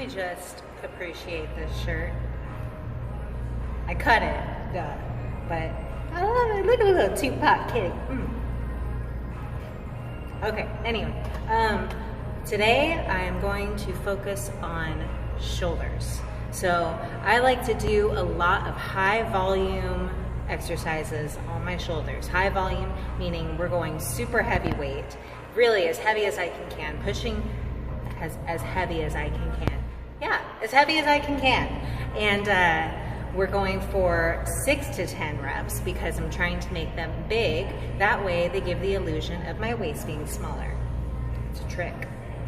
me just appreciate this shirt. I cut it, duh, but I love it. Look at a little Tupac kid. Okay, anyway, today I am going to focus on shoulders. So I like to do a lot of high volume exercises on my shoulders. High volume meaning we're going super heavy weight, really as heavy as I can, pushing as heavy as I can. Yeah, as heavy as I can. And we're going for 6 to 10 reps because I'm trying to make them big. That way they give the illusion of my waist being smaller. It's a trick.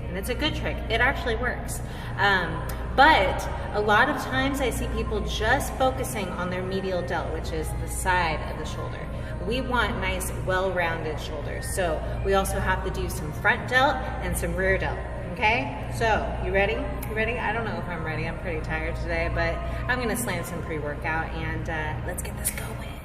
And it's a good trick. It actually works. But a lot of times I see people just focusing on their medial delt, which is the side of the shoulder. We want nice, well-rounded shoulders. So we also have to do some front delt and some rear delt. Okay? So, you ready? You ready? I don't know if I'm ready. I'm pretty tired today, but I'm going to slam some pre-workout and let's get this going.